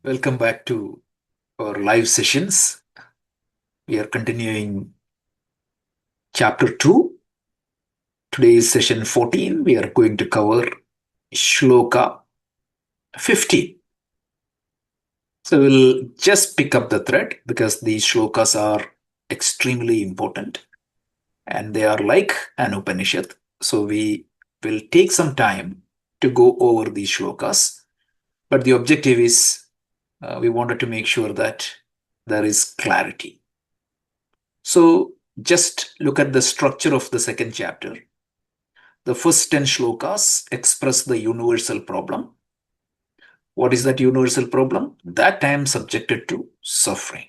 Welcome back to our live sessions. We are continuing chapter 2. Today is session 14. We are going to cover Shloka 15. So we'll just pick up the thread because these shlokas are extremely important and they are like an Upanishad. So we will take some time to go over these shlokas. But the objective is we wanted to make sure that there is clarity. So just look at the structure of the second chapter. The first 10 shlokas express the universal problem. What is that universal problem? That I am subjected to suffering.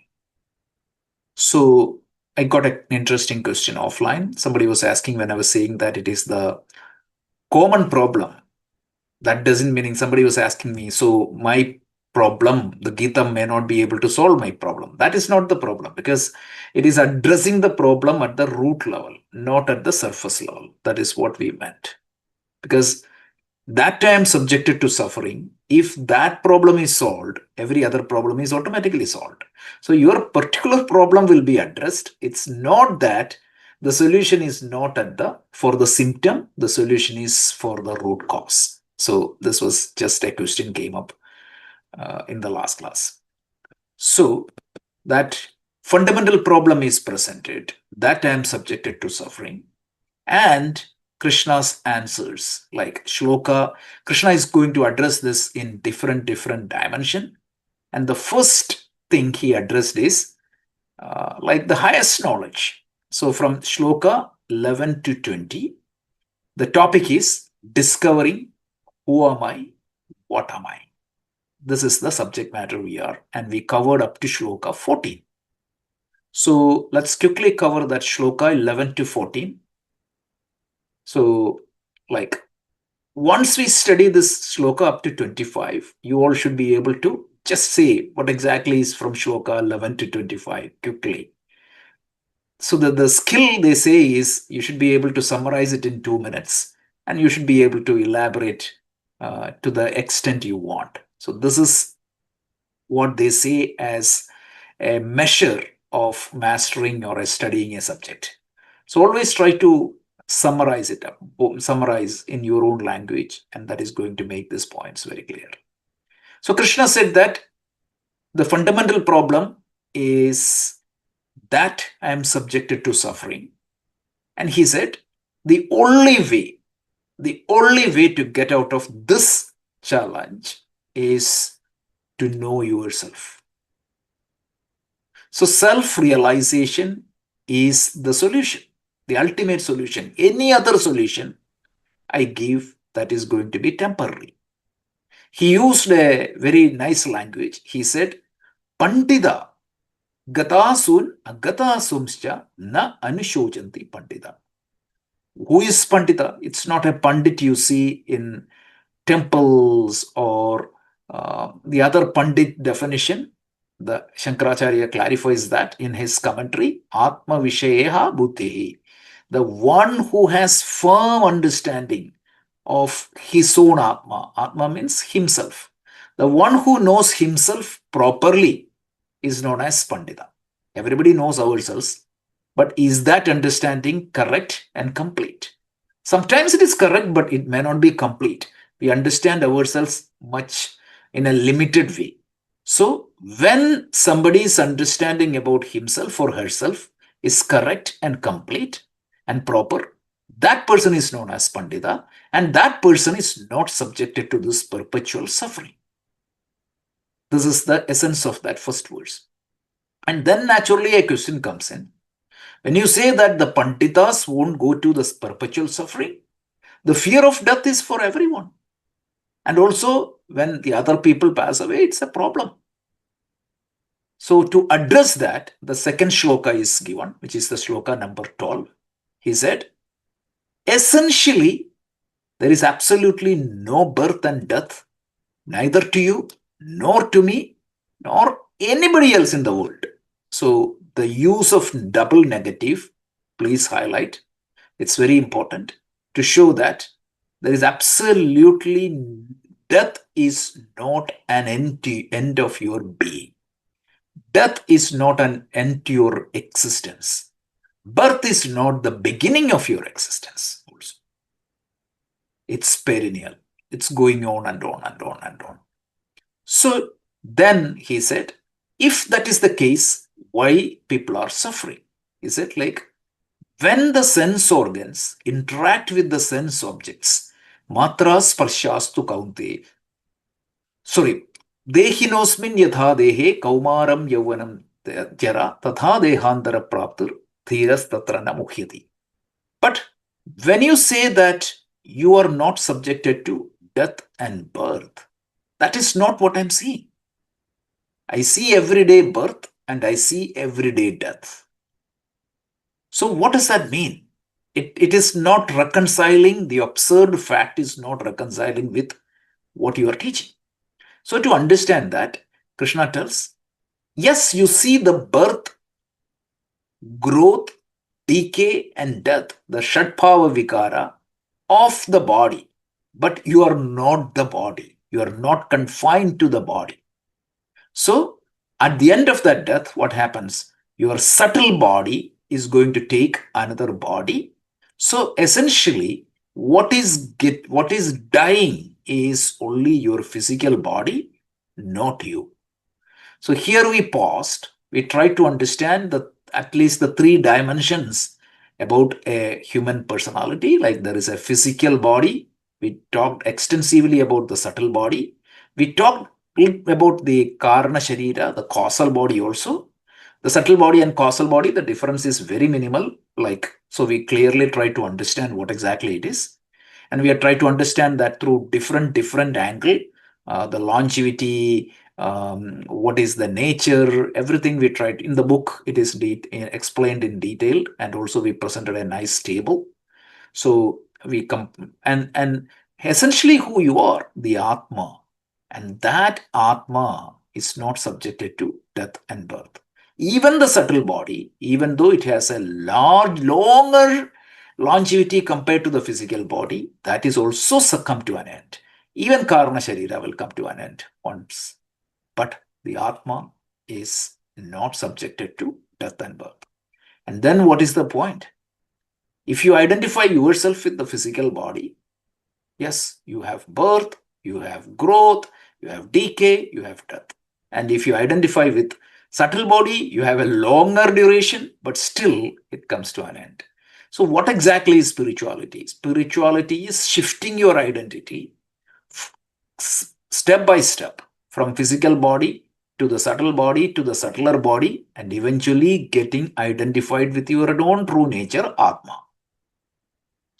So I got an interesting question offline. Somebody was asking when I was saying that it is the common problem. That doesn't mean somebody was asking me, so my problem, the Gita may not be able to solve my problem. That is not the problem because it is addressing the problem at the root level, not at the surface level. That is what we meant. Because that time subjected to suffering, if that problem is solved, every other problem is automatically solved. So your particular problem will be addressed. It's not that the solution is not for the symptom, the solution is for the root cause. So this was just a question came up in the last class. So that fundamental problem is presented, that I am subjected to suffering, and Krishna's answers. Like Shloka, Krishna is going to address this in different dimension. And the first thing he addressed is like the highest knowledge. So from Shloka 11 to 20, the topic is discovering who am I, what am I. This is the subject matter we are, and we covered up to Shloka 14. So let's quickly cover that Shloka 11 to 14. So, like, once we study this Shloka up to 25, you all should be able to just say what exactly is from Shloka 11 to 25 quickly. So the skill they say is you should be able to summarize it in 2 minutes and you should be able to elaborate to the extent you want. So this is what they say as a measure of mastering or studying a subject. So always try to summarize it up, summarize in your own language, and that is going to make these points very clear. So Krishna said that the fundamental problem is that I am subjected to suffering. And he said, the only way to get out of this challenge is to know yourself. So self-realization is the solution, the ultimate solution. Any other solution I give, that is going to be temporary. He used a very nice language. He said, Pandita gatasun agatasumscha na anushojanti pandita. Who is Pandita? It's not a Pandit you see in temples or the other Pandit definition. The Shankaracharya clarifies that in his commentary, Atma Vishayeha Buddhihi. The one who has firm understanding of his own Atma. Atma means himself. The one who knows himself properly is known as Pandita. Everybody knows ourselves, but is that understanding correct and complete? Sometimes it is correct, but it may not be complete. We understand ourselves much in a limited way. So when somebody's understanding about himself or herself is correct and complete and proper, that person is known as Pandita, and that person is not subjected to this perpetual suffering. This is the essence of that first verse. And then naturally a question comes in. When you say that the Panditas won't go to this perpetual suffering, the fear of death is for everyone. And also, when the other people pass away, it's a problem. So to address that, the second shloka is given, which is the shloka number 12. He said, essentially, there is absolutely no birth and death, neither to you, nor to me, nor anybody else in the world. So the use of double negative, please highlight. It's very important to show that there is absolutely death is not an end of your being. Death is not an end to your existence. Birth is not the beginning of your existence. Also, it's perennial. It's going on and on and on and on. So then he said, if that is the case, why people are suffering? Is it like when the sense organs interact with the sense objects, matras sparshastu kaunte, sorry, dehinosmin yatha dehe kaumaram yauvanam jara tatha dehantara praptur dhiras tatra na mukhyati. But when you say that you are not subjected to death and birth, that is not what I'm seeing. I see everyday birth and I see everyday death. So what does that mean? It is not reconciling, the absurd fact is not reconciling with what you are teaching. So to understand that, Krishna tells, yes, you see the birth, growth, decay and death, the Shatbhava Vikara of the body, but you are not the body. You are not confined to the body. So at the end of that death, what happens? Your subtle body is going to take another body. So essentially, what is dying is only your physical body, not you. So here we paused. We tried to understand at least the three dimensions about a human personality. Like there is a physical body. We talked extensively about the subtle body. We talked about the Karna Sharira, the causal body also. The subtle body and causal body, the difference is very minimal. So we clearly try to understand what exactly it is. And we have tried to understand that through different angle, the longevity, what is the nature, everything we tried. In the book, it is explained in detail, and also we presented a nice table. So we come and essentially who you are, the Atma. And that Atma is not subjected to death and birth. Even the subtle body, even though it has a longer longevity compared to the physical body, that is also come to an end. Even Karma Sharira will come to an end once. But the Atma is not subjected to death and birth. And then what is the point? If you identify yourself with the physical body, yes, you have birth, you have growth, you have decay, you have death. And if you identify with subtle body, you have a longer duration, but still it comes to an end. So what exactly is spirituality? Spirituality is shifting your identity step by step from physical body to the subtle body to the subtler body, and eventually getting identified with your own true nature, Atma.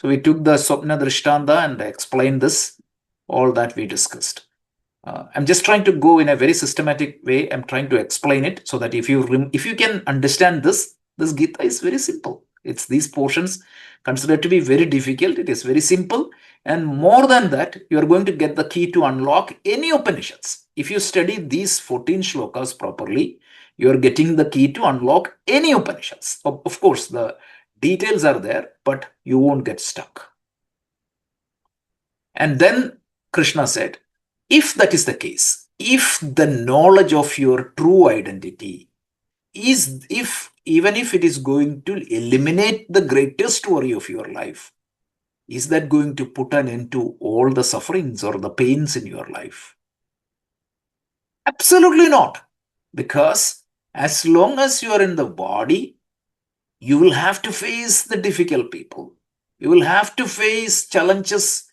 So we took the Swapna Drishtanta and explained this, all that we discussed. I'm just trying to go in a very systematic way. I'm trying to explain it so that if you can understand this Gita is very simple. It's these portions considered to be very difficult. It is very simple. And more than that, you are going to get the key to unlock any Upanishads. If you study these 14 shlokas properly, you are getting the key to unlock any Upanishads. Of course, the details are there, but you won't get stuck. And then Krishna said, if that is the case, if the knowledge of your true identity is, even if it is going to eliminate the greatest worry of your life, is that going to put an end to all the sufferings or the pains in your life? Absolutely not. Because as long as you are in the body, you will have to face the difficult people. You will have to face challenges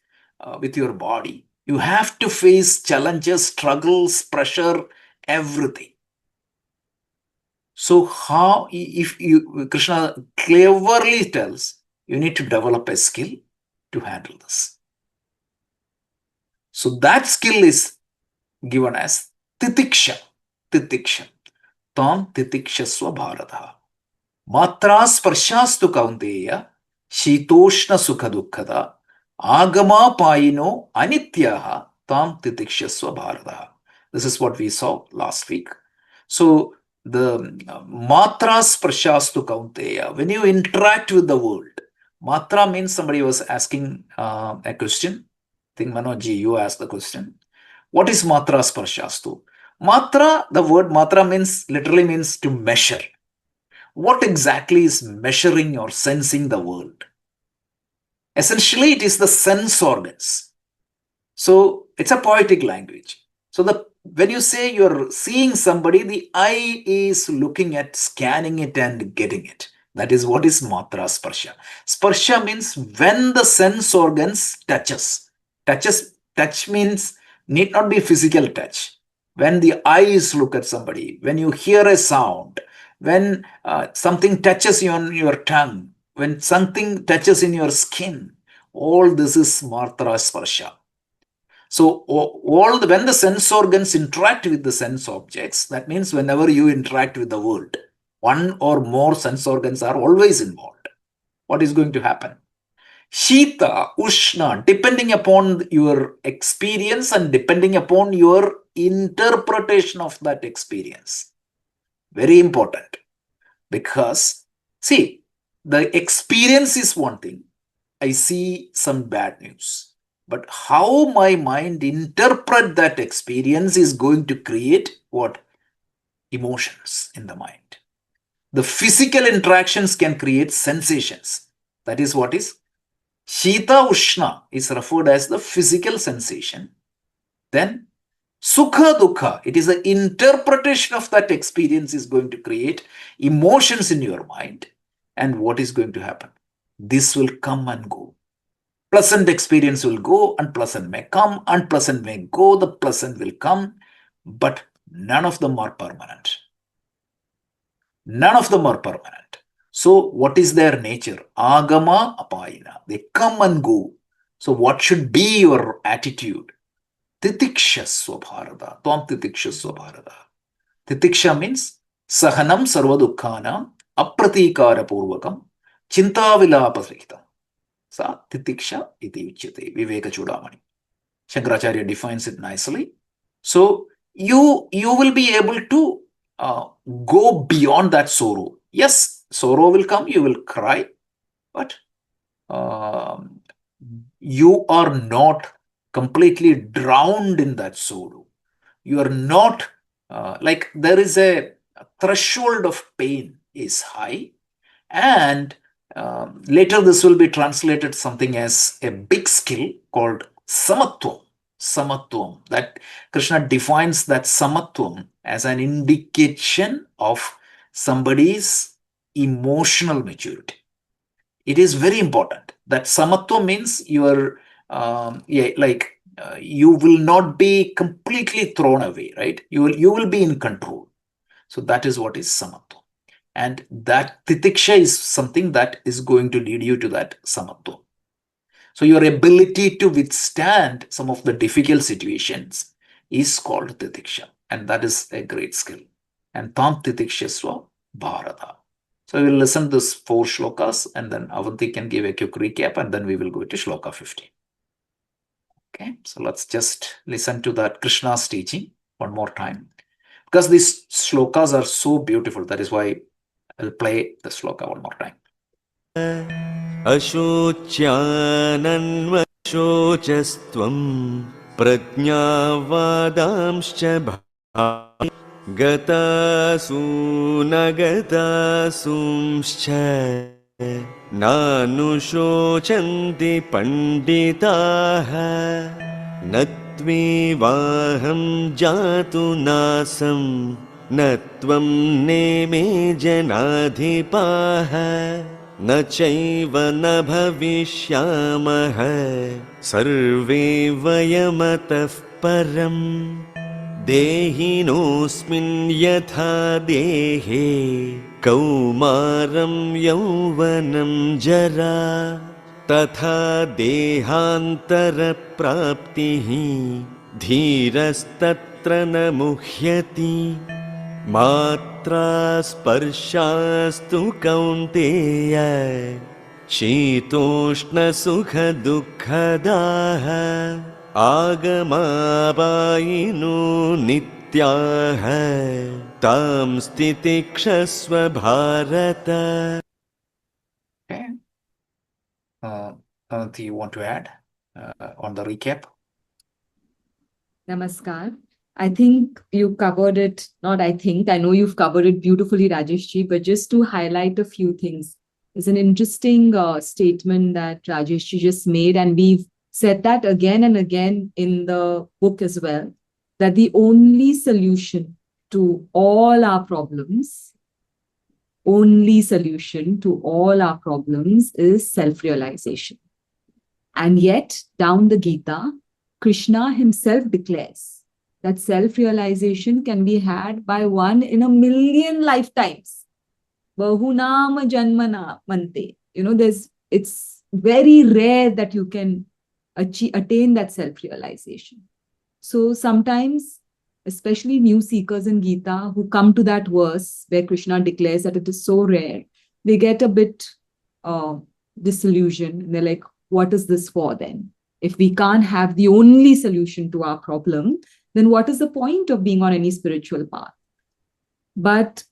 with your body. You have to face challenges, struggles, pressure, everything. So how, Krishna cleverly tells, you need to develop a skill to handle this. So that skill is given as titiksha. Titiksha. Tam titikshasva bharata. Matra sparshastu kaunteya shitoshna sukha dukkhada agama payino anityaha tam titikshasva bharata. This is what we saw last week. So the matra sparshastu kaunteya, when you interact with the world, matra means somebody was asking a question. I think Manoj ji, you asked the question. What is matra sparshastu? Matra, the word matra literally means to measure. What exactly is measuring or sensing the world? Essentially, it is the sense organs. So it's a poetic language. So when you say you're seeing somebody, the eye is looking at, scanning it and getting it. That is what is matra sparsha. Sparsha means when the sense organs touches. Touch means need not be physical touch. When the eyes look at somebody, when you hear a sound, when something touches you on your tongue, when something touches in your skin, all this is matra sparsha. So when the sense organs interact with the sense objects, that means whenever you interact with the world, one or more sense organs are always involved. What is going to happen? Shita, Ushna, depending upon your experience and depending upon your interpretation of that experience. Very important. Because, see, the experience is one thing. I see some bad news. But how my mind interpret that experience is going to create what? Emotions in the mind. The physical interactions can create sensations. That is what is Shita Ushna is referred as the physical sensation. Then Sukha Dukha, it is the interpretation of that experience is going to create emotions in your mind. And what is going to happen? This will come and go. Pleasant experience will go, unpleasant may come, unpleasant may go, the pleasant will come, but none of them are permanent. None of them are permanent. So what is their nature? Agama apayina. They come and go. So what should be your attitude? Titikshasva bharata. Tvam titikshasva bharata. Titiksha means sahanam sarvadukhanam apratikara purvakam chintavilapasritam. Sa titiksha iti uchyate. Viveka Chudamani. Shankaracharya defines it nicely. So you will be able to go beyond that sorrow. Yes, sorrow will come, you will cry, but you are not completely drowned in that sorrow. You are not like there is a threshold of pain is high, and later this will be translated something as a big skill called samatvam. Samatvam. That Krishna defines that samatvam as an indication of somebody's emotional maturity. It is very important. That samatvam means you are you will not be completely thrown away, right? You will be in control. So that is what is samatvam. And that titiksha is something that is going to lead you to that samatvam. So your ability to withstand some of the difficult situations is called titiksha. And that is a great skill. And tam titikshasva bharata. So we will listen to these 4 shlokas and then Avanti can give a quick recap and then we will go to shloka 15. Okay, so let's just listen to that Krishna's teaching one more time. Because these shlokas are so beautiful. That is why I'll play the shloka one more time. Ashocyananvashocastvam prajnavadamscha bhāni gatasunagatasumscha nanushocanti panditaha natvevaham jatu nasam natvam neme janadhipaha न चैव न भविष्यामः सर्वे वयमतः परम् देहिनोऽस्मिन् यथा देहे कौमारं यौवनं जरा तथा देहान्तरप्राप्तिः धीरस्तत्र न मुह्यति मात्रा स्पर्शास्तु कौन्तेय शीतोष्णसुखदुःखदाः आगमापायिनो नित्याः तां स्थितिक्षस्व Bharat. Okay. Anything you want to add on the recap? Namaskar. I think you covered it, not I think, I know you've covered it beautifully, Rajeshji, but just to highlight a few things. It's an interesting statement that Rajeshji just made, and we've said that again and again in the book as well, that the only solution to all our problems, is self-realization. And yet, down the Gita, Krishna himself declares that self-realization can be had by one in a million lifetimes. Bahunam janmana mante. It's very rare that you can attain that self-realization. So sometimes, especially new seekers in Gita who come to that verse where Krishna declares that it is so rare, they get a bit disillusioned. And they're like, what is this for then? If we can't have the only solution to our problem, then what is the point of being on any spiritual path? But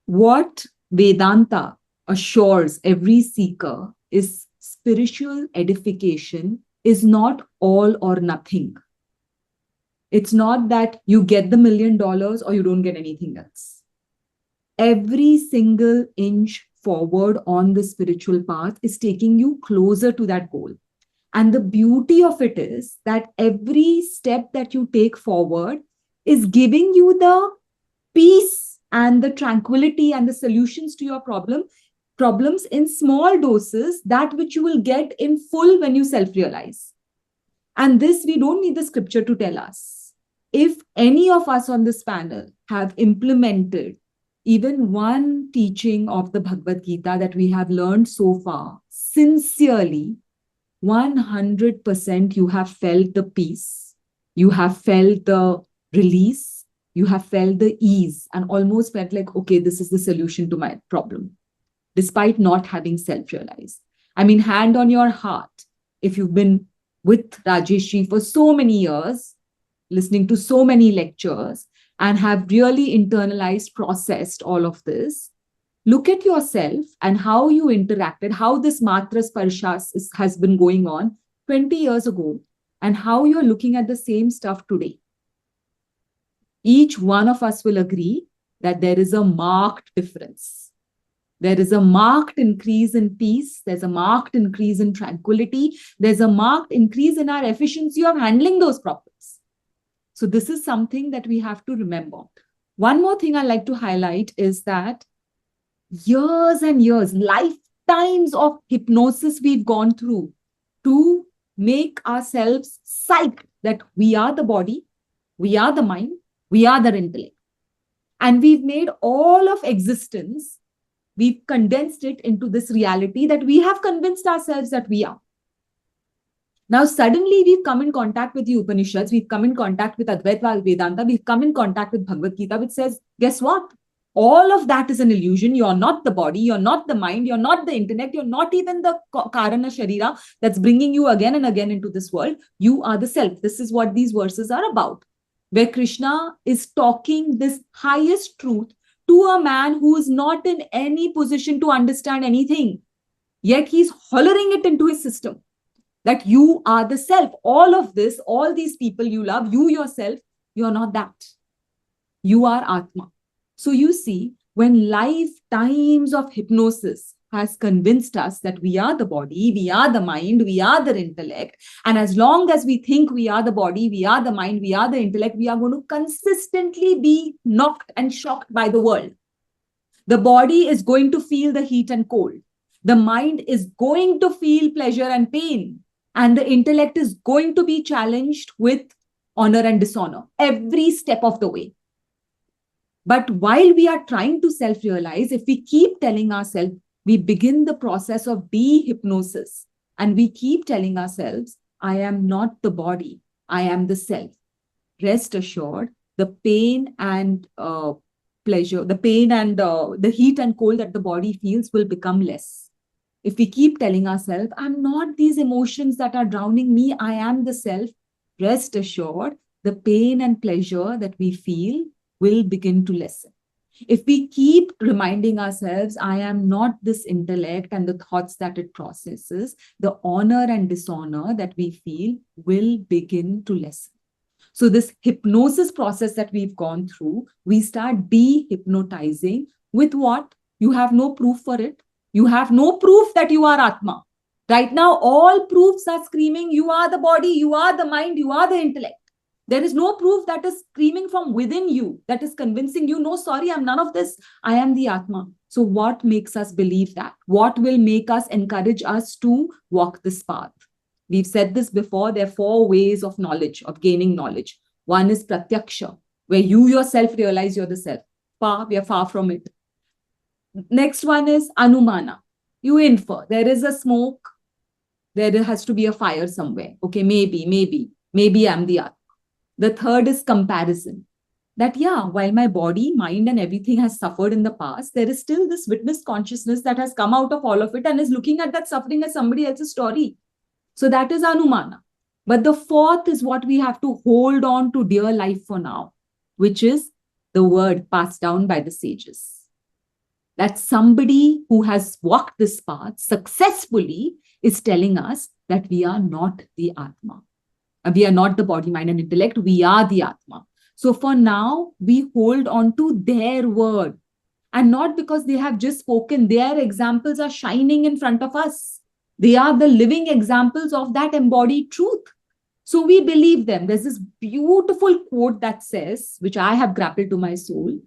what Vedanta assures every seeker is spiritual edification is not all or nothing. It's not that you get the $1 million or you don't get anything else. Every single inch forward on the spiritual path is taking you closer to that goal. And the beauty of it is that every step that you take forward is giving you the peace and the tranquility and the solutions to your problems in small doses, that which you will get in full when you self-realize. And this, we don't need the scripture to tell us. If any of us on this panel have implemented even one teaching of the Bhagavad Gita that we have learned so far, sincerely, 100% you have felt the peace, you have felt the release, you have felt the ease, and almost felt like, okay, this is the solution to my problem, despite not having self-realized. I mean, hand on your heart, if you've been with Rajeshji for so many years, listening to so many lectures, and have really internalized, processed all of this, look at yourself and how you interacted, how this Matra Sparsha has been going on 20 years ago, and how you're looking at the same stuff today. Each one of us will agree that there is a marked difference. There is a marked increase in peace. There's a marked increase in tranquility. There's a marked increase in our efficiency of handling those problems. So this is something that we have to remember. One more thing I'd like to highlight is that years and years, lifetimes of hypnosis we've gone through to make ourselves psyched that we are the body, we are the mind, we are the intellect. And we've made all of existence, we've condensed it into this reality that we have convinced ourselves that we are. Now, suddenly we've come in contact with the Upanishads, we've come in contact with Advaita Vedanta, we've come in contact with Bhagavad Gita, which says, guess what? All of that is an illusion. You're not the body, you're not the mind, you're not the intellect, you're not even the Karana Sharira that's bringing you again and again into this world. You are the self. This is what these verses are about, where Krishna is talking this highest truth to a man who is not in any position to understand anything. Yet he's hollering it into his system that you are the self. All of this, all these people you love, you yourself, you're not that. You are Atma. So you see, when lifetimes of hypnosis has convinced us that we are the body, we are the mind, we are the intellect, and as long as we think we are the body, we are the mind, we are the intellect, we are going to consistently be knocked and shocked by the world. The body is going to feel the heat and cold. The mind is going to feel pleasure and pain. And the intellect is going to be challenged with honor and dishonor every step of the way. But while we are trying to self-realize, if we keep telling ourselves, we begin the process of de-hypnosis, and we keep telling ourselves, I am not the body, I am the self. Rest assured, the pain and pleasure, the pain and the heat and cold that the body feels will become less. If we keep telling ourselves, I'm not these emotions that are drowning me, I am the self, rest assured, the pain and pleasure that we feel will begin to lessen. If we keep reminding ourselves, I am not this intellect and the thoughts that it processes, the honor and dishonor that we feel will begin to lessen. So this hypnosis process that we've gone through, we start de-hypnotizing with what? You have no proof for it. You have no proof that you are Atma. Right now, all proofs are screaming, you are the body, you are the mind, you are the intellect. There is no proof that is screaming from within you, that is convincing you, no, sorry, I'm none of this. I am the Atma. So what makes us believe that? What will make us, encourage us to walk this path? We've said this before. There are 4 ways of knowledge, of gaining knowledge. One is pratyaksha, where you yourself realize you're the self. We are far from it. Next one is anumana. You infer. There is a smoke. There has to be a fire somewhere. Okay, maybe I'm the Atma. The third is comparison. That, yeah, while my body, mind, and everything has suffered in the past, there is still this witness consciousness that has come out of all of it and is looking at that suffering as somebody else's story. So that is anumana. But the fourth is what we have to hold on to dear life for now, which is the word passed down by the sages. That somebody who has walked this path successfully is telling us that we are not the Atma. We are not the body, mind, and intellect. We are the Atma. So for now, we hold on to their word. And not because they have just spoken. Their examples are shining in front of us. They are the living examples of that embodied truth. So we believe them. There's this beautiful quote that says, which I have grappled to my soul,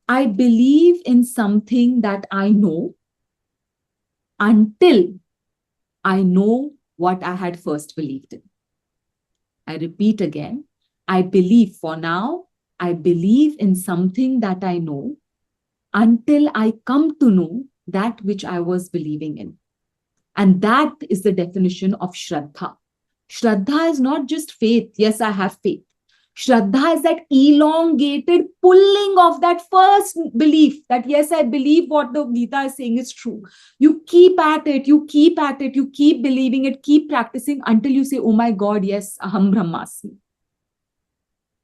I believe in something that I know until I know what I had first believed in. I repeat again, I believe for now, I believe in something that I know until I come to know that which I was believing in. And that is the definition of Shraddha. Shraddha is not just faith. Yes, I have faith. Shraddha is that elongated pulling of that first belief that, yes, I believe what the Gita is saying is true. You keep at it, you keep at it, you keep believing it, keep practicing until you say, oh my God, yes, aham brahmasmi.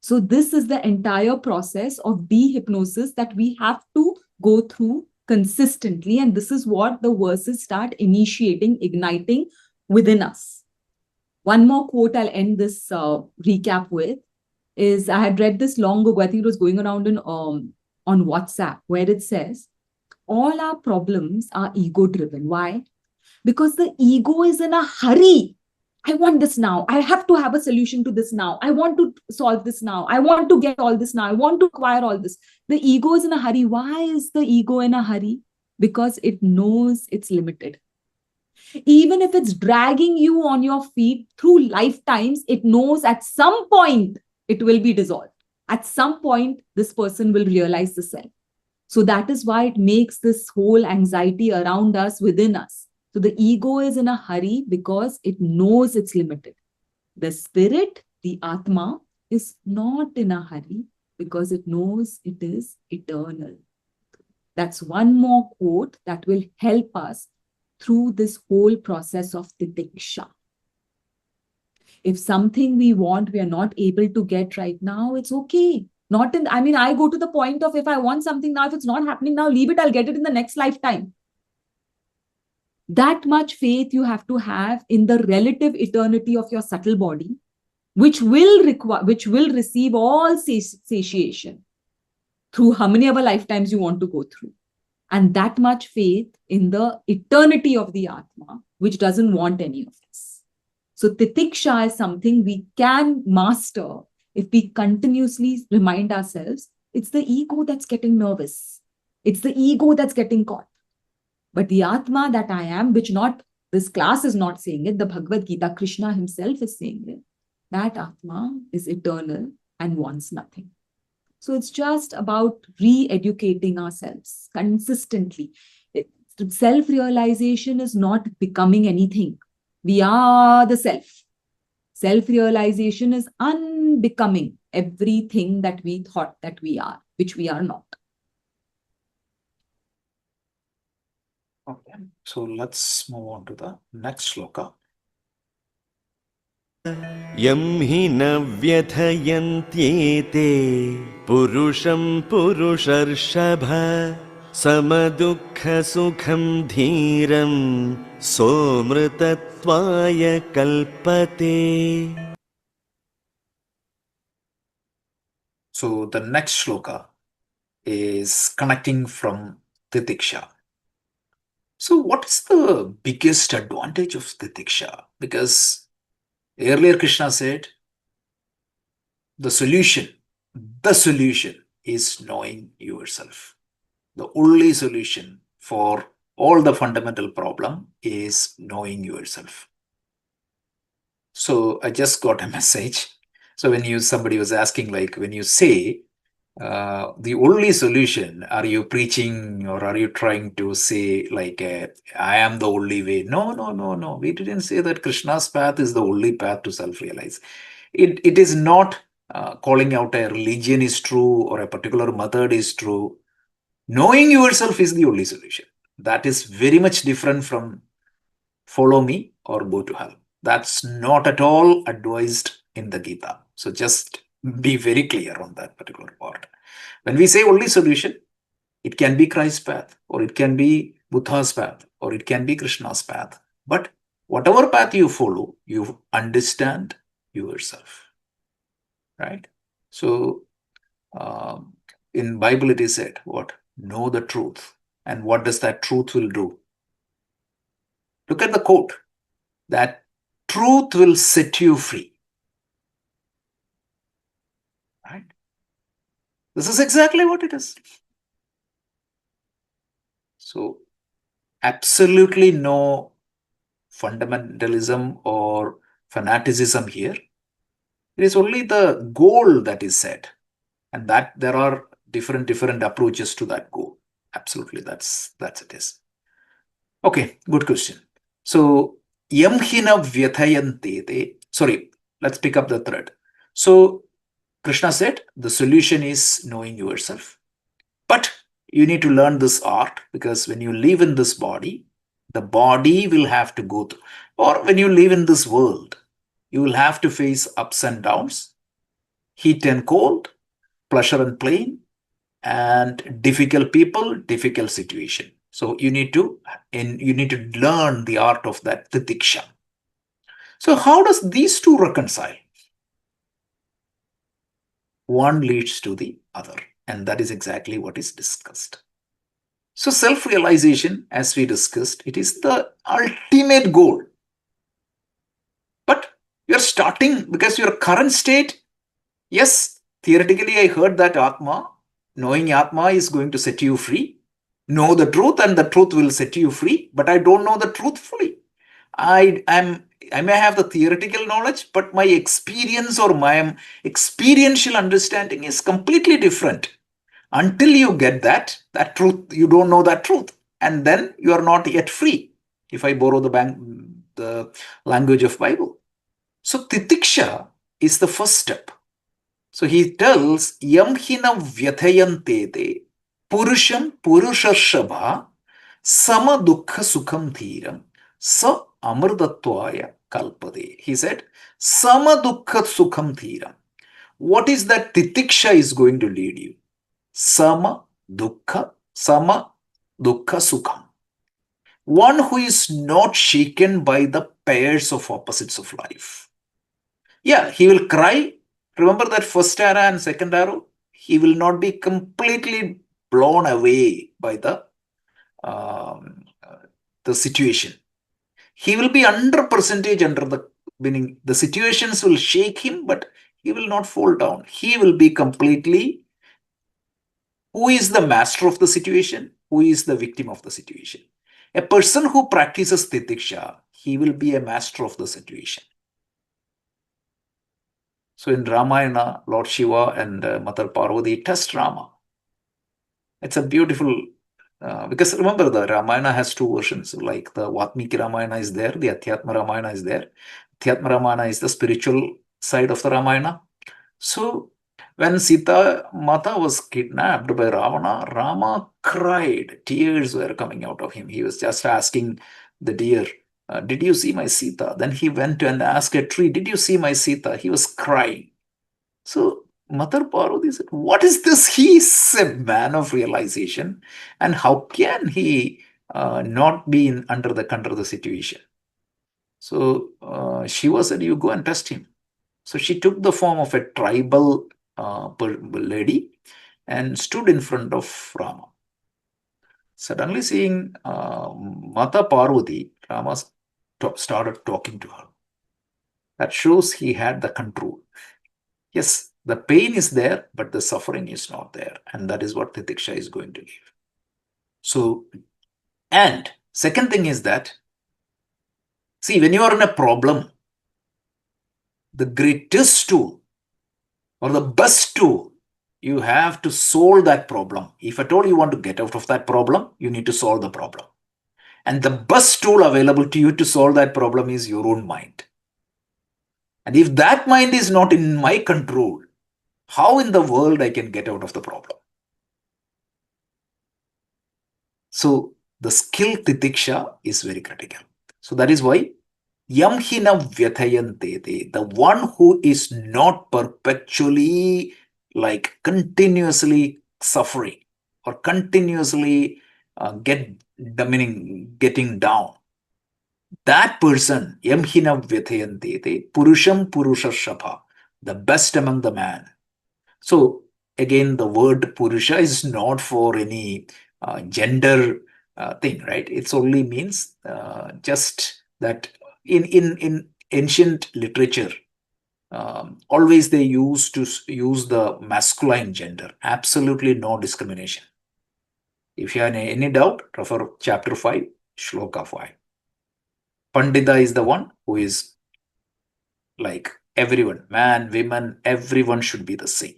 So this is the entire process of de-hypnosis that we have to go through consistently. And this is what the verses start initiating, igniting within us. One more quote I'll end this recap with is, I had read this long ago, I think it was going around on WhatsApp, where it says, all our problems are ego-driven. Why? Because the ego is in a hurry. I want this now. I have to have a solution to this now. I want to solve this now. I want to get all this now. I want to acquire all this. The ego is in a hurry. Why is the ego in a hurry? Because it knows it's limited. Even if it's dragging you on your feet through lifetimes, it knows at some point it will be dissolved. At some point, this person will realize the self. So that is why it makes this whole anxiety around us, within us. So the ego is in a hurry because it knows it's limited. The spirit, the Atma, is not in a hurry because it knows it is eternal. That's one more quote that will help us through this whole process of titiksha. If something we want, we are not able to get right now, it's okay. I go to the point of, if I want something now, if it's not happening now, leave it, I'll get it in the next lifetime. That much faith you have to have in the relative eternity of your subtle body, which will receive all satiation through how many other lifetimes you want to go through. And that much faith in the eternity of the Atma, which doesn't want any of this. So titiksha is something we can master if we continuously remind ourselves, it's the ego that's getting nervous. It's the ego that's getting caught. But the Atma that I am, which this class is not saying it, the Bhagavad Gita, Krishna himself is saying it, that Atma is eternal and wants nothing. So it's just about re-educating ourselves consistently. Self-realization is not becoming anything. We are the self. Self-realization is unbecoming everything that we thought that we are, which we are not. Okay, so let's move on to the next shloka. यं हि न व्यथयन्त्येते पुरुषं पुरुषर्षभ समदुःखसुखं धीरं सोऽमृतत्वाय कल्पते. So the next shloka is connecting from titiksha. So what is the biggest advantage of titiksha? Because earlier Krishna said the solution is knowing yourself. The only solution for all the fundamental problem is knowing yourself. So I just got a message. So when somebody was asking, like, when you say the only solution, are you preaching or are you trying to say like I am the only way? No, no, no, no. We didn't say that Krishna's path is the only path to self-realize. It is not calling out a religion is true or a particular method is true. Knowing yourself is the only solution. That is very much different from follow me or go to hell. That's not at all advised in the Gita. So just be very clear on that particular part. When we say only solution, it can be Christ's path, or it can be Buddha's path, or it can be Krishna's path. But whatever path you follow, you understand yourself, right? So in Bible it is said, what? Know the truth. And what does that truth will do? Look at the quote. That truth will set you free. Right? This is exactly what it is. So absolutely no fundamentalism or fanaticism here. It is only the goal that is set, and that there are different approaches to that goal. Absolutely, that's it is. Okay, good question. So yamhina vyathayante. Sorry, let's pick up the thread. So Krishna said the solution is knowing yourself. But you need to learn this art, because when you live in this body, the body will have to go through, or when you live in this world, you will have to face ups and downs, heat and cold, pleasure and pain, and difficult people, difficult situation. So you need to learn the art of that titiksha. So how does these two reconcile? One leads to the other, and that is exactly what is discussed. So self-realization, as we discussed, it is the ultimate goal. But you're starting, because your current state, yes, theoretically I heard that Atma, knowing Atma is going to set you free. Know the truth and the truth will set you free, but I don't know the truth fully. I may have the theoretical knowledge, but my experience or my experiential understanding is completely different. Until you get that truth, you don't know that truth. And then you are not yet free, if I borrow the language of Bible. So titiksha is the first step. So he tells, yamhina vyathayantete purusham purushashabha sama dukkha sukham dhiram sa amrdatvaya kalpade. He said, sama dukkha sukham dhiram. What is that titiksha is going to lead you? Sama dukkha sukham. One who is not shaken by the pairs of opposites of life. Yeah, he will cry. Remember that first arrow and second arrow? He will not be completely blown away by the situation. He will be 100% under the, meaning the situations will shake him, but he will not fall down. He will be completely, who is the master of the situation? Who is the victim of the situation? A person who practices titiksha, he will be a master of the situation. So in Ramayana, Lord Shiva and Mother Parvati test Rama. It's a beautiful, because remember the Ramayana has two versions, like the Vatmiki Ramayana is there, the Adhyatma Ramayana is there. Adhyatma Ramayana is the spiritual side of the Ramayana. So when Sita Mata was kidnapped by Ravana, Rama cried. Tears were coming out of him. He was just asking the deer, did you see my Sita? Then he went and asked a tree, did you see my Sita? He was crying. So Mother Parvati said, what is this? He is a man of realization. And how can he not be under the situation? So Shiva said, you go and test him. So she took the form of a tribal lady and stood in front of Rama. Suddenly seeing Mata Parvati, Rama started talking to her. That shows he had the control. Yes, the pain is there, but the suffering is not there. And that is what Titiksha is going to give. So, and second thing is that, see, when you are in a problem, the greatest tool or the best tool, you have to solve that problem. If at all you want to get out of that problem, you need to solve the problem. And the best tool available to you to solve that problem is your own mind. And if that mind is not in my control, how in the world I can get out of the problem? So the skill titiksha is very critical. So that is why yamhina vyathayante, the one who is not perpetually, like continuously suffering or continuously getting down. That person, yamhina vyathayante, purusham purushashabha, the best among the man. So again, the word purusha is not for any gender thing, right? It only means just that in ancient literature, always they used to use the masculine gender. Absolutely no discrimination. If you have any doubt, refer chapter 5, Shloka 5. Pandita is the one who is like everyone, man, women, everyone should be the same.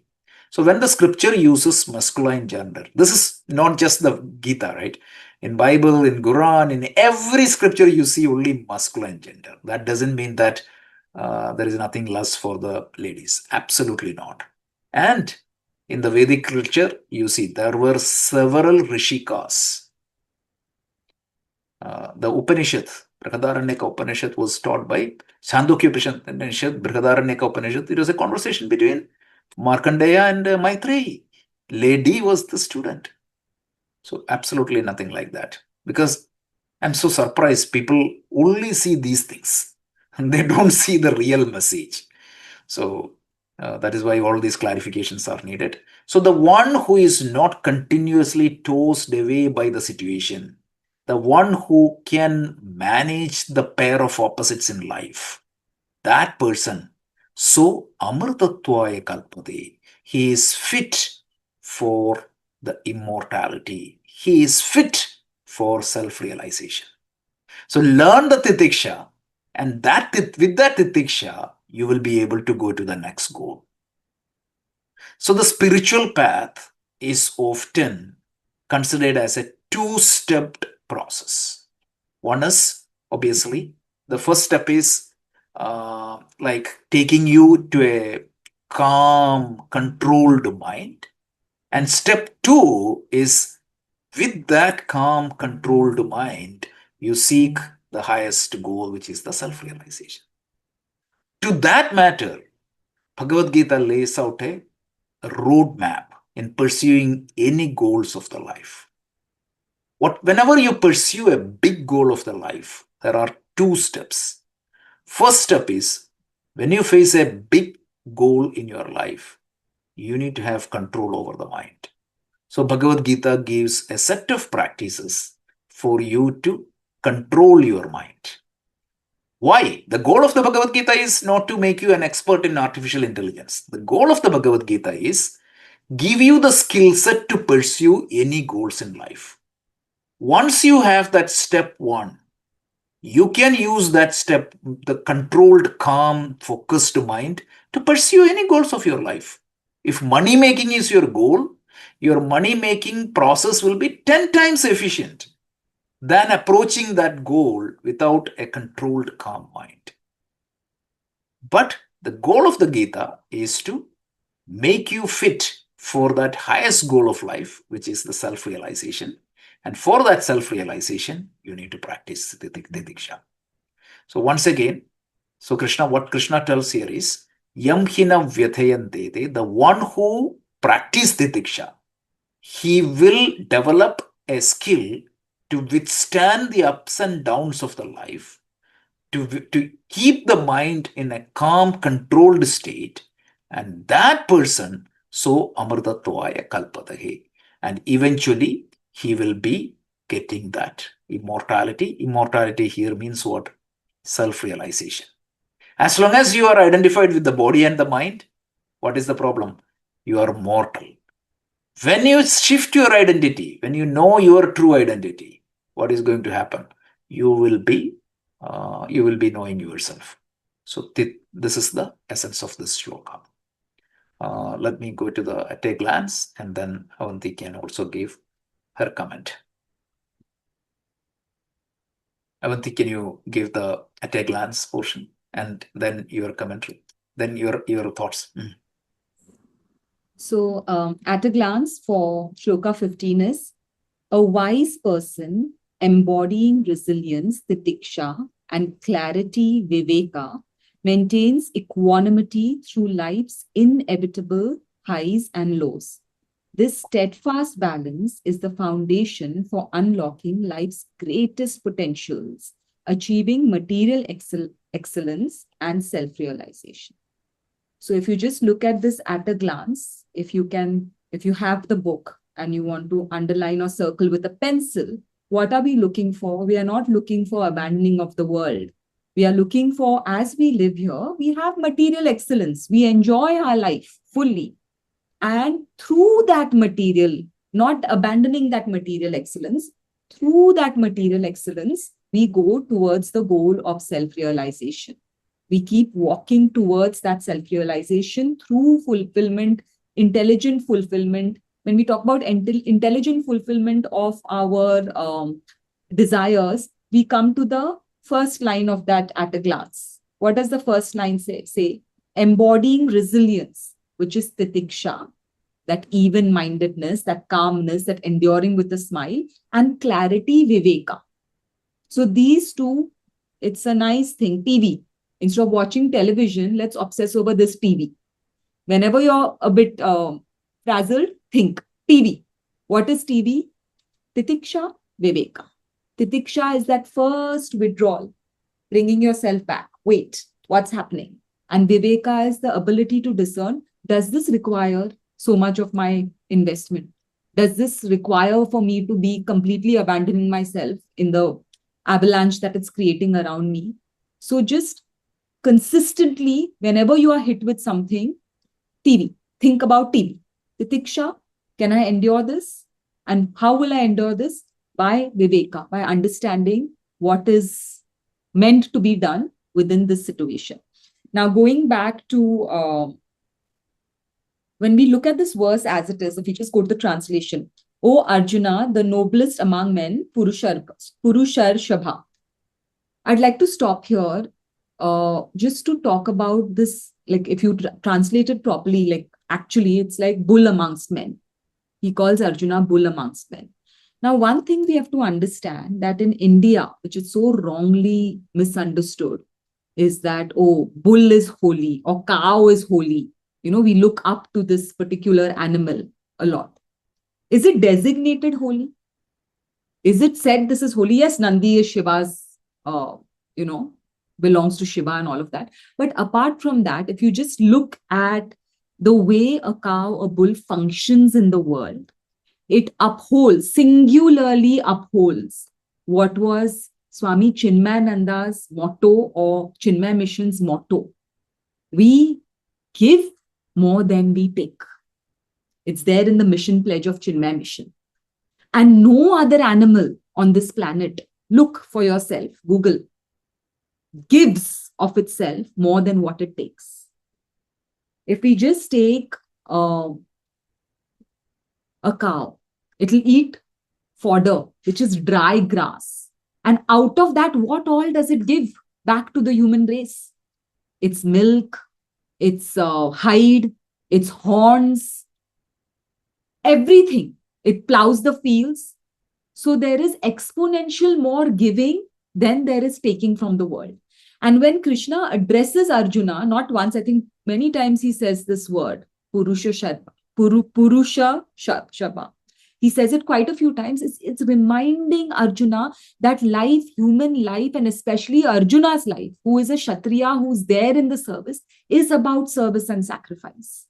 So when the scripture uses masculine gender, this is not just the Gita, right? In Bible, in Quran, in every scripture you see only masculine gender. That doesn't mean that there is nothing less for the ladies. Absolutely not. And in the Vedic culture, you see there were several Rishikas. The Upanishad, Brihadaranyaka Upanishad was taught by Chandogya Upanishad, Brihadaranyaka Upanishad. It was a conversation between Markandeya and Maitreyi. Lady was the student. So absolutely nothing like that. Because I'm so surprised people only see these things and they don't see the real message. So that is why all these clarifications are needed. So the one who is not continuously tossed away by the situation, the one who can manage the pair of opposites in life, that person, so amrtatvaya kalpate, he is fit for the immortality. He is fit for self-realization. So learn the titiksha, and with that titiksha, you will be able to go to the next goal. So the spiritual path is often considered as a two-stepped process. One is, obviously, the first step is like taking you to a calm, controlled mind. And step 2 is, with that calm, controlled mind, you seek the highest goal, which is the self-realization. To that matter, Bhagavad Gita lays out a roadmap in pursuing any goals of the life. Whenever you pursue a big goal of the life, there are 2 steps. First step is, when you face a big goal in your life, you need to have control over the mind. So Bhagavad Gita gives a set of practices for you to control your mind. Why? The goal of the Bhagavad Gita is not to make you an expert in artificial intelligence. The goal of the Bhagavad Gita is give you the skill set to pursue any goals in life. Once you have that step 1, you can use that step, the controlled, calm, focused mind, to pursue any goals of your life. If money making is your goal, your money making process will be 10 times efficient than approaching that goal without a controlled, calm mind. But the goal of the Gita is to make you fit for that highest goal of life, which is the self-realization. And for that self-realization, you need to practice titiksha. So once again, what Krishna tells here is, yamhina vyathayante, the one who practices titiksha, he will develop a skill to withstand the ups and downs of the life, to keep the mind in a calm, controlled state, And that person, so Amrtatvaya Kalpatahe. And eventually he will be getting that immortality. Immortality here means what? Self-realization. As long as you are identified with the body and the mind, what is the problem? You are mortal. When you shift your identity, when you know your true identity, what is going to happen? You will be knowing yourself. So this is the essence of this shloka. Let me go to the at a glance, and then Avanti can also give her comment. Avanti, can you give the at a glance portion and then your commentary, then your thoughts? So, at a glance for Shloka 15 is a wise person embodying resilience, titiksha, and clarity, viveka, maintains equanimity through life's inevitable highs and lows. This steadfast balance is the foundation for unlocking life's greatest potentials, achieving material excellence and self-realization. So if you just look at this at a glance, if you have the book and you want to underline or circle with a pencil, what are we looking for? We are not looking for abandoning of the world. We are looking for, as we live here, we have material excellence. We enjoy our life fully. And through that material, not abandoning that material excellence, through that material excellence, we go towards the goal of self-realization. We keep walking towards that self-realization through fulfillment, intelligent fulfillment. When we talk about intelligent fulfillment of our desires, we come to the first line of that at a glance. What does the first line say? Embodying resilience, which is titiksha, that even-mindedness, that calmness, that enduring with a smile, and clarity, viveka. So these two, it's a nice thing. TV. Instead of watching television, let's obsess over this TV. Whenever you're a bit frazzled, think TV. What is TV? Titiksha, viveka. Titiksha is that first withdrawal, bringing yourself back. Wait, what's happening? And viveka is the ability to discern, does this require so much of my investment? Does this require for me to be completely abandoning myself in the avalanche that it's creating around me? So just consistently, whenever you are hit with something, TV, think about TV. Titiksha, can I endure this? And how will I endure this? By viveka, by understanding what is meant to be done within this situation. Now, going back to when we look at this verse as it is, if we just go to the translation, O Arjuna, the noblest among men, Purushar Shabha. I'd like to stop here just to talk about this, like if you translate it properly, like actually it's like bull amongst men. He calls Arjuna bull amongst men. Now, one thing we have to understand that in India, which is so wrongly misunderstood, is that, oh, bull is holy or cow is holy. You know, we look up to this particular animal a lot. Is it designated holy? Is it said this is holy? Yes, Nandi is Shiva's, belongs to Shiva and all of that. But apart from that, if you just look at the way a cow or bull functions in the world, it upholds, singularly upholds what was Swami Chinmayananda's motto or Chinmay Mission's motto. We give more than we take. It's there in the mission pledge of Chinmay Mission. And no other animal on this planet, look for yourself, Google, gives of itself more than what it takes. If we just take a cow, it'll eat fodder, which is dry grass. And out of that, what all does it give back to the human race? Its milk, its hide, its horns, everything. It plows the fields. So there is exponential more giving than there is taking from the world. And when Krishna addresses Arjuna, not once, I think many times he says this word, Purusha Shabha. He says it quite a few times. It's reminding Arjuna that life, human life, and especially Arjuna's life, who is a Kshatriya, who's there in the service, is about service and sacrifice.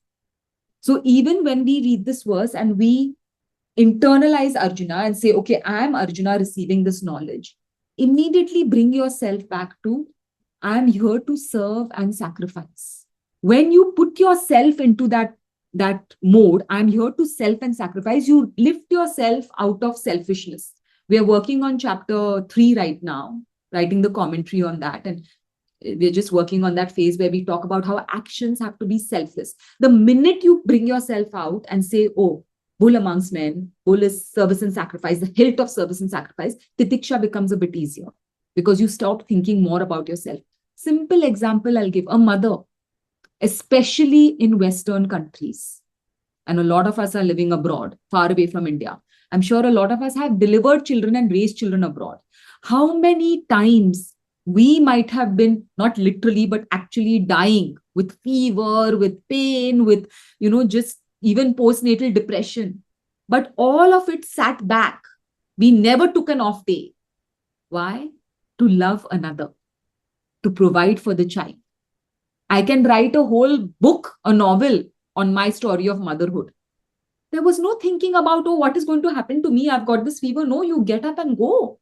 So even when we read this verse and we internalize Arjuna and say, okay, I am Arjuna receiving this knowledge, immediately bring yourself back to, I am here to serve and sacrifice. When you put yourself into that mode, I'm here to self and sacrifice, you lift yourself out of selfishness. We are working on chapter 3 right now, writing the commentary on that. And we're just working on that phase where we talk about how actions have to be selfless. The minute you bring yourself out and say, oh, bull amongst men, bull is service and sacrifice, the hilt of service and sacrifice, titiksha becomes a bit easier because you stop thinking more about yourself. Simple example I'll give. A mother, especially in Western countries, and a lot of us are living abroad, far away from India. I'm sure a lot of us have delivered children and raised children abroad. How many times we might have been, not literally, but actually dying with fever, with pain, with, just even postnatal depression. But all of it sat back. We never took an off day. Why? To love another, to provide for the child. I can write a whole book, a novel on my story of motherhood. There was no thinking about, oh, what is going to happen to me? I've got this fever. No, you get up and go.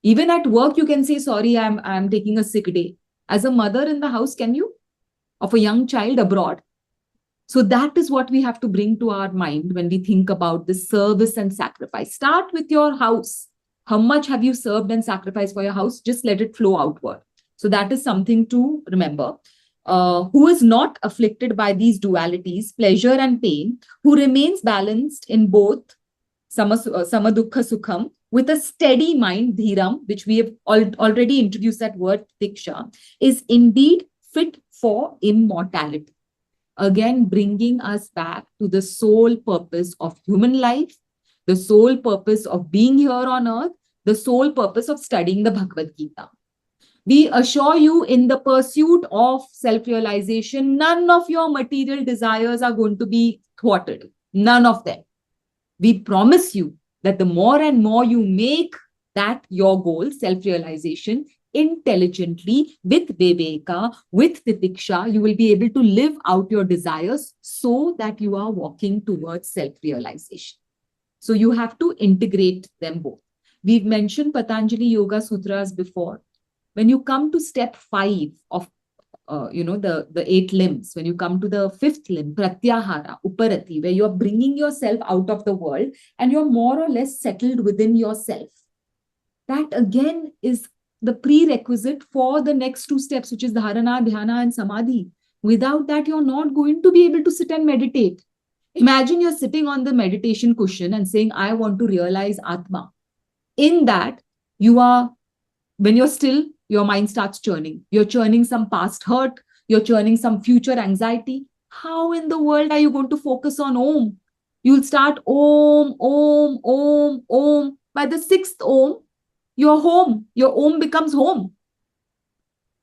Even at work, you can say, sorry, I'm taking a sick day. As a mother in the house, can you? Of a young child abroad. So that is what we have to bring to our mind when we think about this service and sacrifice. Start with your house. How much have you served and sacrificed for your house? Just let it flow outward. So that is something to remember. Who is not afflicted by these dualities, pleasure and pain, who remains balanced in both samadukha sukham, with a steady mind, dhiram, which we have already introduced that word, diksha, is indeed fit for immortality. Again, bringing us back to the sole purpose of human life, the sole purpose of being here on earth, the sole purpose of studying the Bhagavad Gita. We assure you, in the pursuit of self-realization, none of your material desires are going to be thwarted. None of them. We promise you that the more and more you make that your goal, self-realization, intelligently, with viveka, with titiksha, you will be able to live out your desires so that you are walking towards self-realization. So you have to integrate them both. We've mentioned Patanjali Yoga Sutras before. When you come to step 5 of the 8 limbs, when you come to the 5th limb, pratyahara, uparati, where you're bringing yourself out of the world and you're more or less settled within yourself. That again is the prerequisite for the next 2 steps, which is dharana, dhyana, and samadhi. Without that, you're not going to be able to sit and meditate. Imagine you're sitting on the meditation cushion and saying, I want to realize Atma. In that, when you're still, your mind starts churning. You're churning some past hurt. You're churning some future anxiety. How in the world are you going to focus on Om? You'll start Om, Om, Om, Om. By the 6th Om, you're home. Your Om becomes home.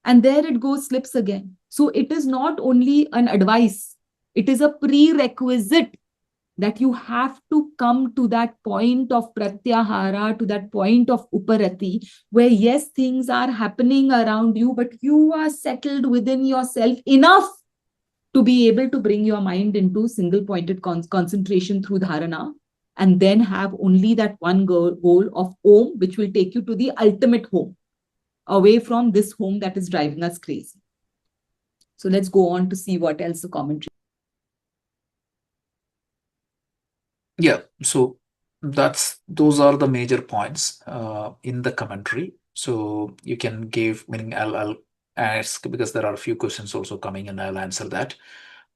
And there it goes, slips again. So it is not only an advice. It is a prerequisite that you have to come to that point of pratyahara, to that point of uparati, where yes, things are happening around you, but you are settled within yourself enough to be able to bring your mind into single-pointed concentration through dharana, and then have only that one goal of Om, which will take you to the ultimate home, away from this home that is driving us crazy. So let's go on to see what else the commentary. Yeah, so those are the major points in the commentary. So you can give, meaning I'll ask, because there are a few questions also coming, and I'll answer that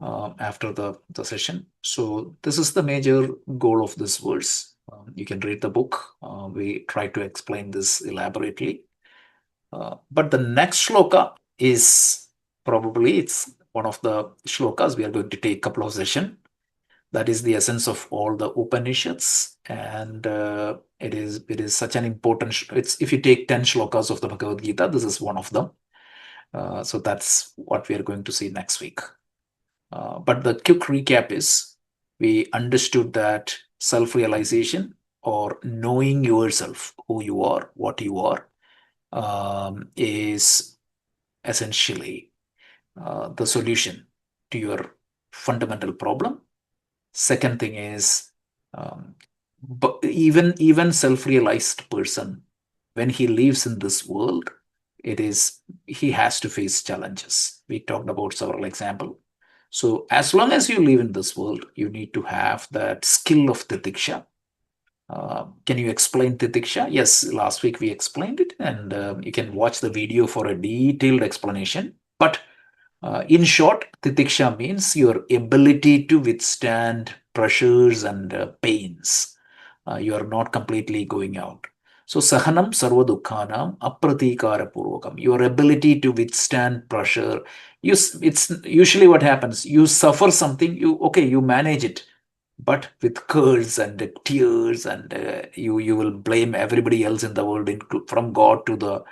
after the session. So this is the major goal of this verse. You can read the book. We try to explain this elaborately. But the next shloka is probably, it's one of the shlokas we are going to take a couple of sessions. That is the essence of all the Upanishads, and it is such an important. If you take 10 shlokas of the Bhagavad Gita, this is one of them. So that's what we are going to see next week. But the quick recap is, we understood that self-realization or knowing yourself, who you are, what you are, is essentially the solution to your fundamental problem. Second thing is, but even self-realized person, when he lives in this world, he has to face challenges. We talked about several examples. So as long as you live in this world, you need to have that skill of titiksha. Can you explain titiksha? Yes, last week we explained it, and you can watch the video for a detailed explanation. But in short, titiksha means your ability to withstand pressures and pains. You are not completely going out. So sahanam sarva dukkhanam apratikara purvakam. Your ability to withstand pressure. It's usually what happens. You suffer something. You manage it, but with curse and tears, and you will blame everybody else in the world, from God to the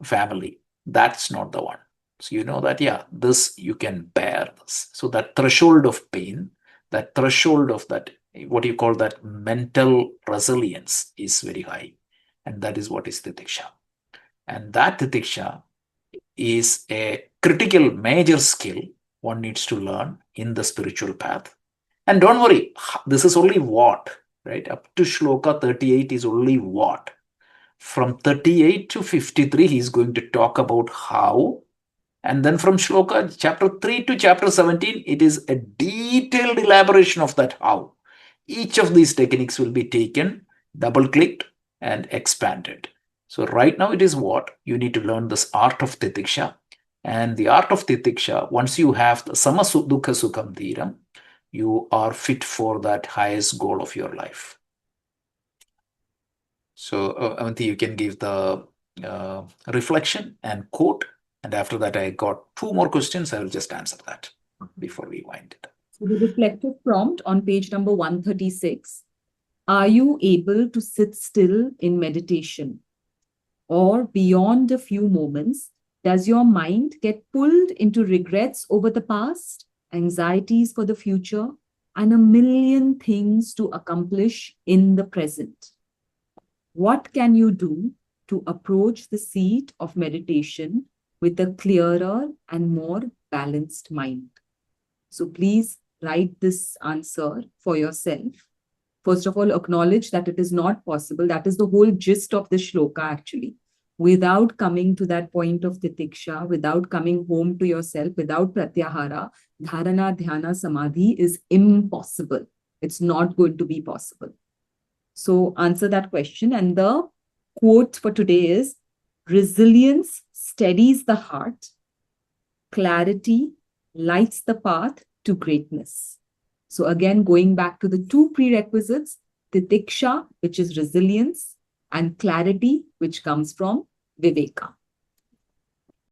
family. That's not the one. So you know that, yeah, this you can bear this. So that threshold of pain, that threshold of that, what you call that mental resilience, is very high. And that is what is titiksha. And that titiksha is a critical major skill one needs to learn in the spiritual path. And don't worry, this is only what, right? Up to Shloka 38 is only what. From 38 to 53, he's going to talk about how. And then from Shloka chapter 3 to chapter 17, it is a detailed elaboration of that how. Each of these techniques will be taken, double-clicked, and expanded. So right now it is what? You need to learn this art of titiksha. And the art of titiksha, once you have the sama dukkha sukham dhiram, you are fit for that highest goal of your life. So Avanti, you can give the reflection and quote. And after that, I got 2 more questions. I will just answer that before we wind it. So the reflective prompt on page number 136. Are you able to sit still in meditation? Or beyond a few moments, does your mind get pulled into regrets over the past, anxieties for the future, and a million things to accomplish in the present? What can you do to approach the seat of meditation with a clearer and more balanced mind? So please write this answer for yourself. First of all, acknowledge that it is not possible. That is the whole gist of the shloka, actually. Without coming to that point of titiksha, without coming home to yourself, without pratyahara, dharana, dhyana, samadhi is impossible. It's not going to be possible. So answer that question. And the quote for today is, resilience steadies the heart, clarity lights the path to greatness. So again, going back to the 2 prerequisites, titiksha, which is resilience, and clarity, which comes from viveka.